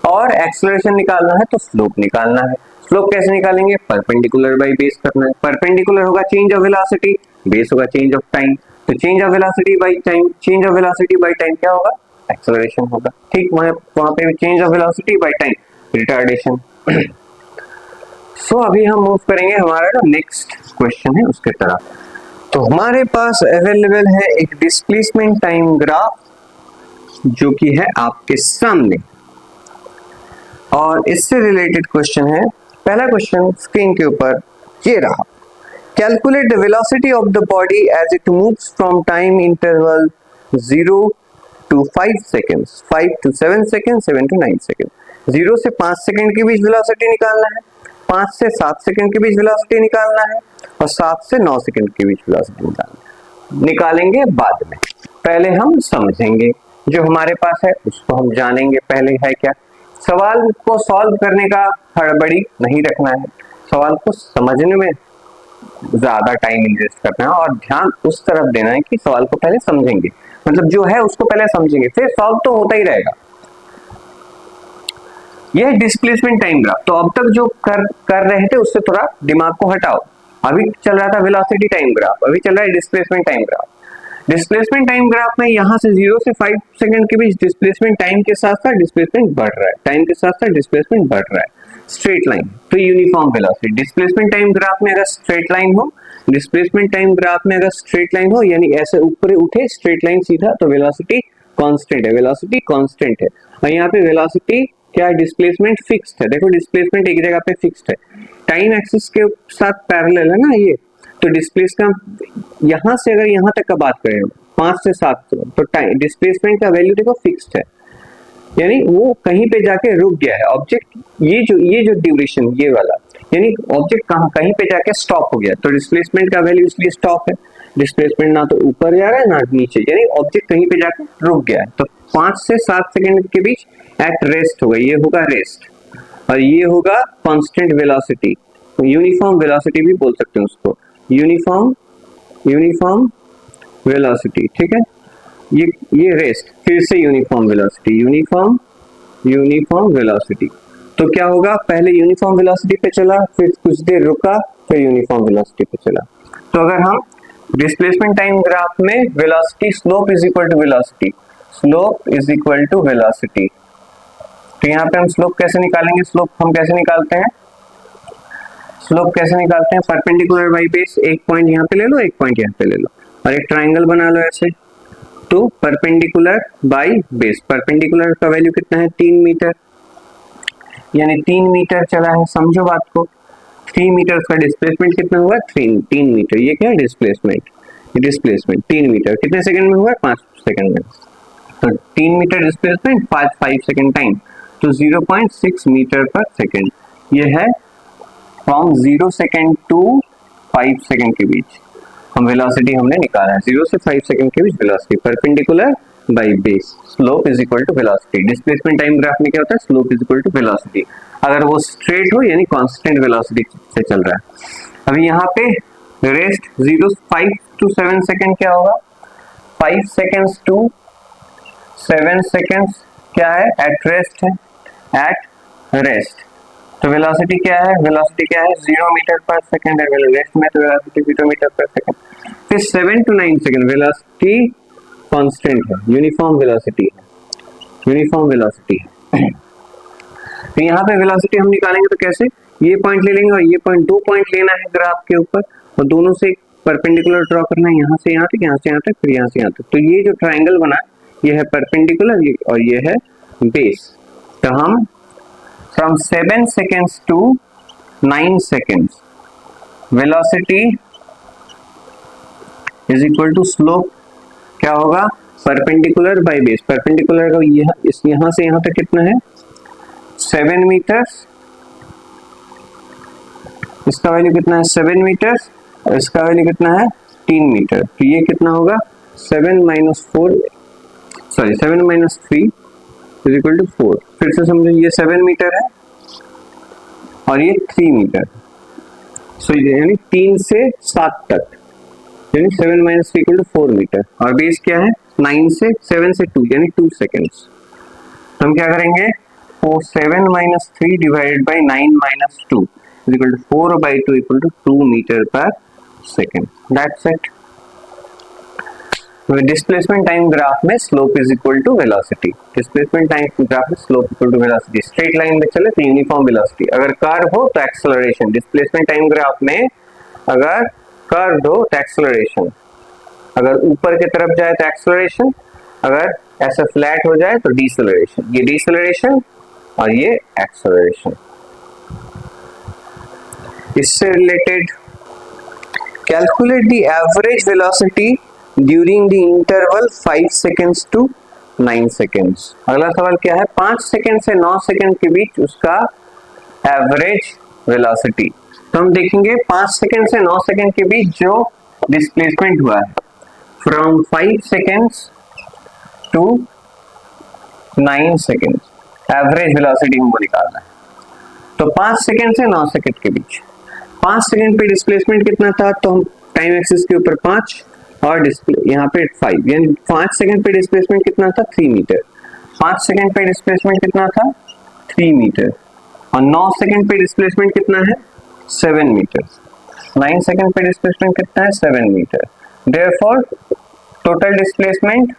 और एक्सेलरेशन निकालना है तो स्लोप निकालना है। स्लोप कैसे निकालेंगे, परपेंडिकुलर बाई बेस करना है, परपेंडिकुलर होगा चेंज ऑफ वेलोसिटी, बेस होगा चेंज ऑफ टाइम, तो change of velocity by time, change of velocity by time क्या होगा, एक्सेलरेशन होगा, ठीक, वहां पे change of velocity by time retardation. So अभी हम मूव करेंगे हमारा जो नेक्स्ट क्वेश्चन है उसके तरफ। तो हमारे पास अवेलेबल है एक डिस्प्लेसमेंट टाइम ग्राफ जो कि है आपके सामने, और इससे रिलेटेड क्वेश्चन है, पहला क्वेश्चन स्क्रीन के ऊपर ये रहा, calculate the velocity of the body as it moves from time interval 0 to 5 seconds, 5 to 7 seconds, 7 to 9 seconds, 0 से 5 सेकंड के बीच वेलोसिटी निकालना है, 5 से 7 सेकंड के बीच वेलोसिटी निकालना है, और 7 से 9 सेकंड के बीच वेलोसिटी निकालना है। निकालेंगे बाद में, पहले हम समझेंगे जो हमारे पास है उसको हम जानेंगे पहले है क्या। सवाल को सॉल्व करने का हड़बड़ी नहीं रखना है, सवाल को समझने में ज्यादा टाइम इन्वेस्ट करना है और ध्यान उस तरफ देना है कि सवाल को पहले समझेंगे, मतलब जो है उसको पहले समझेंगे, फिर सॉल्व तो होता ही रहेगा। यह डिस्प्लेसमेंट टाइम ग्राफ, तो अब तक जो कर रहे थे उससे थोड़ा दिमाग को हटाओ। अभी चल रहा था वेलोसिटी टाइम ग्राफ, अभी चल रहा है displacement time graph. Displacement time graph में यहाँ से 0 से 5 सेकंड के बीच डिस्प्लेसमेंट टाइम के साथ साथ डिस्प्लेसमेंट बढ़ रहा है, टाइम के साथ साथ डिस्प्लेसमेंट बढ़ रहा है, स्ट्रेट लाइन, तो uniform velocity. Displacement time graph में अगर स्ट्रेट लाइन हो, डिस्प्लेसमेंट टाइम ग्राफ में अगर स्ट्रेट लाइन हो यानी ऐसे ऊपर उठे स्ट्रेट लाइन सीधा, तो वेलोसिटी कांस्टेंट है, वेलोसिटी कांस्टेंट है। और यहाँ पे वेलोसिटी क्या है, डिस्प्लेसमेंट फिक्स्ड है, देखो डिस्प्लेसमेंट एक जगह पे फिक्स्ड है, टाइम एक्सिस के साथ पैरेलल है ना ये, तो डिस्प्लेस का यहां से अगर यहां तक का बात करें 5 से 7 तो टाइम डिस्प्लेसमेंट का वैल्यू देखो फिक्स्ड है, यानी वो कहीं पे जाके रुक गया है ऑब्जेक्ट, ये जो ड्यूरेशन ये वाला, यानी ऑब्जेक्ट कहीं पे जाके स्टॉप हो गया, तो डिस्प्लेसमेंट का वैल्यू इसलिए स्टॉप है, डिस्प्लेसमेंट ना तो ऊपर जा रहा है ना नीचे, यानी ऑब्जेक्ट कहीं पे जाके रुक गया है। तो 5 से 7 सेकंड के बीच एट रेस्ट होगा, ये होगा रेस्ट, और ये होगा कांस्टेंट वेलोसिटी, यूनिफॉर्म वेलोसिटी भी बोल सकते हैं उसको, यूनिफॉर्म वेलोसिटी, ठीक है। ये रेस्ट, फिर से यूनिफॉर्म वेलोसिटी, यूनिफॉर्म वेलोसिटी। तो क्या होगा, पहले यूनिफॉर्म वेलोसिटी पे चला, फिर कुछ देर रुका, फिर यूनिफॉर्म वेलोसिटी पे चला। तो अगर हम डिस्प्लेसमेंट टाइम ग्राफ में velocity slope is equal to velocity, slope is equal to velocity, तो यहाँ पे हम स्लोप कैसे निकालेंगे, स्लोप हम कैसे निकालते हैं, स्लोप कैसे निकालते हैं, परपेंडिकुलर बाई बेस, एक पॉइंट यहाँ पे ले लो, एक पॉइंट यहाँ पे ले लो, और एक ट्राइंगल बना लो ऐसे, तो परपेंडिकुलर बाई बेस, परपेंडिकुलर का वैल्यू कितना है 3 मीटर, यानी 3 मीटर चला है, समझो बात को, 3 मीटर का डिस्प्लेसमेंट कितना हुआ, 3 मीटर, ये क्या है डिस्प्लेसमेंट 3 मीटर कितने सेकंड में हुआ, 5 सेकंड में, तो 3 मीटर डिस्प्लेसमेंट 5 सेकंड टाइम, तो 0.6 मीटर पर सेकंड, ये है फ्रॉम 0 सेकंड टू 5 सेकंड के बीच हम वेलोसिटी हमने निकाला है, 0 से 5 सेकंड के बीच velocity perpendicular by base, slope is equal to velocity. Displacement time graph में क्या होता है, slope is equal to velocity, अगर वो स्ट्रेट हो यानी कांस्टेंट वेलोसिटी से चल रहा है। अभी यहाँ पे रेस्ट 5 to 7 सेकेंड क्या होगा, 5 सेकेंड्स टू 7 सेकेंड्स क्या है, एट रेस्ट है, एट रेस्ट। तो वेलोसिटी क्या है, वेलोसिटी क्या है, 0 मीटर पर सेकेंड है, रेस्ट में तो वेलोसिटी 0 मीटर पर सेकेंड। फिर 7 to 9 सेकेंड वेलोसिटी कांस्टेंट है, यूनिफॉर्म वेलोसिटी है, यूनिफॉर्म वेलोसिटी है। तो यहाँ पे वेलोसिटी हम निकालेंगे तो कैसे, ये पॉइंट ले लेंगे और ये पॉइंट, 2 पॉइंट लेना है ग्राफ के ऊपर और दोनों से परपेंडिकुलर ड्रॉ करना है, यहाँ से यहाँ तक, यहाँ से यहाँ तक, फिर यहाँ से यहाँ तक। तो ये जो ट्राइंगल बना ये है परपेंडिकुलर और ये है बेस। तो हम from 7 seconds to 9 seconds velocity is equal to slope क्या होगा, परपेंडिकुलर बाय बेस। परपेंडिकुलर का यहाँ से यहाँ तक कितना है, 7 मीटर्स, इसका वैल्यू कितना है 7 मीटर्स और इसका वैल्यू कितना है 3 मीटर। तो ये कितना होगा 7 माइनस 3 इज इक्वल टू 4। फिर से समझो, ये 7 मीटर है और ये 3 मीटर, सो यानी 3 से 7 तक, यानी 7 माइनस 3 इक्वल टू 4 मीटर। और बेस क्या है 9 से 7 से 2 यानी 2 सेकेंड्स। तो हम क्या करेंगे, 7 minus 3 divided by 9 minus 2 is equal to 4 by 2 equal to 2 metre per second. That's it. Displacement time graph में slope is equal to velocity, displacement time graph में slope equal to velocity. Straight line में चले तो uniform velocity, अगर curve हो तो acceleration. Displacement time graph में अगर कर्व हो तो एक्सेलरेशन, अगर ऊपर की तरफ जाए तो एक्सेलरेशन, अगर ऐसा फ्लैट हो जाए तो डिसेलरेशन। ये डिसेलरेशन और ये एक्सेलरेशन। इससे related calculate the average velocity during the interval 5 seconds to 9 seconds. अगला सवाल क्या है, 5 सेकेंड से 9 सेकेंड के बीच उसका एवरेज वेलोसिटी। तो हम देखेंगे 5 सेकेंड से 9 सेकेंड के बीच जो डिस्प्लेसमेंट हुआ है from 5 seconds to 9 second, average velocity हमको निकालना है। तो 5 सेकेंड से 9 सेकेंड के बीच, 5 सेकेंड पे डिस्प्लेसमेंट कितना था, तो हम टाइम एक्सिस के ऊपर 5 और डिस्प्ले यहाँ पे 5, यानी 5 सेकेंड पे डिस्प्लेसमेंट कितना था 3 मीटर। 5 सेकेंड पे डिस्प्लेसमेंट कितना था 3 मीटर और 9 सेकेंड पे डिस्प्लेसमेंट कितना है 7 मीटर। 9 सेकेंड पे डिस्प्लेसमेंट कितना है 7 metre. Therefore total displacement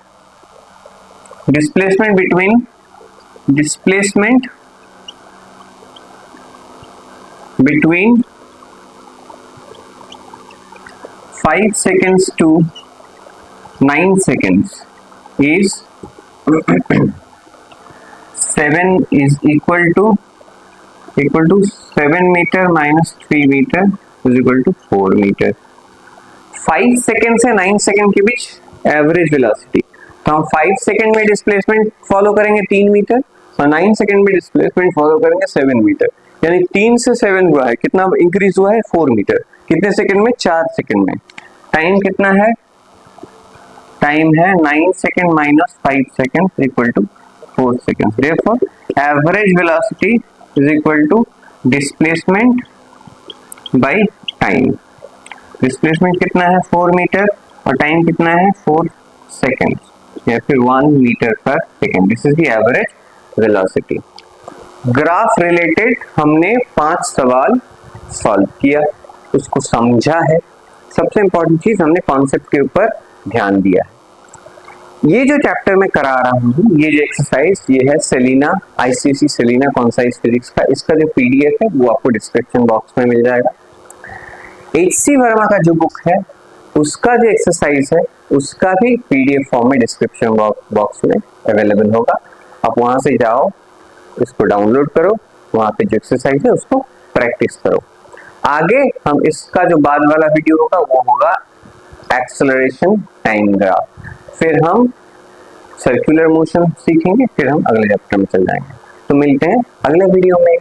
between 5 seconds to 9 seconds is 7 is equal to 7 meter minus 3 meter is equal to 4 meter। 5 second से 9 सेकेंड के बीच एवरेज वेलोसिटी, तो हम 5 सेकेंड में डिस्प्लेसमेंट फॉलो करेंगे 3 मीटर और 9 सेकेंड में डिस्प्लेसमेंट फॉलो करेंगे 7 मीटर, यानी 3 से 7 हुआ है, कितना इंक्रीज हुआ है 4 मीटर। कितने सेकंड में, 4 सेकंड में। टाइम कितना है, टाइम है 9 second minus 5 second equal to 4 second. Therefore average velocity is equal to displacement by time. Displacement कितना है 4 मीटर और टाइम कितना है 4 सेकंड या फिर 1 मीटर पर second. This is the average velocity. Graph related हमने 5 सवाल सॉल्व किया, उसको समझा है। सबसे इंपॉर्टेंट चीज हमने कॉन्सेप्ट के ऊपर ध्यान दिया है। ये जो चैप्टर मैं करा रहा हूँ, ये जो एक्सरसाइज, ये है Selina, ICSE Selina concise physics का। इसका जो पीडीएफ है वो आपको डिस्क्रिप्शन बॉक्स में मिल जाएगा। एचसी वर्मा का जो बुक है उसका जो एक्सरसाइज है उसका भी पीडीएफ फॉर्म में डिस्क्रिप्शन बॉक्स में अवेलेबल होगा। आप वहां से जाओ, इसको डाउनलोड करो, वहां पे जो एक्सरसाइज है उसको प्रैक्टिस करो। आगे हम इसका जो बाद वाला वीडियो होगा वो होगा एक्सेलरेशन टाइम ग्राफ, फिर हम सर्कुलर मोशन सीखेंगे, फिर हम अगले चैप्टर में चल जाएंगे। तो मिलते हैं अगले वीडियो में।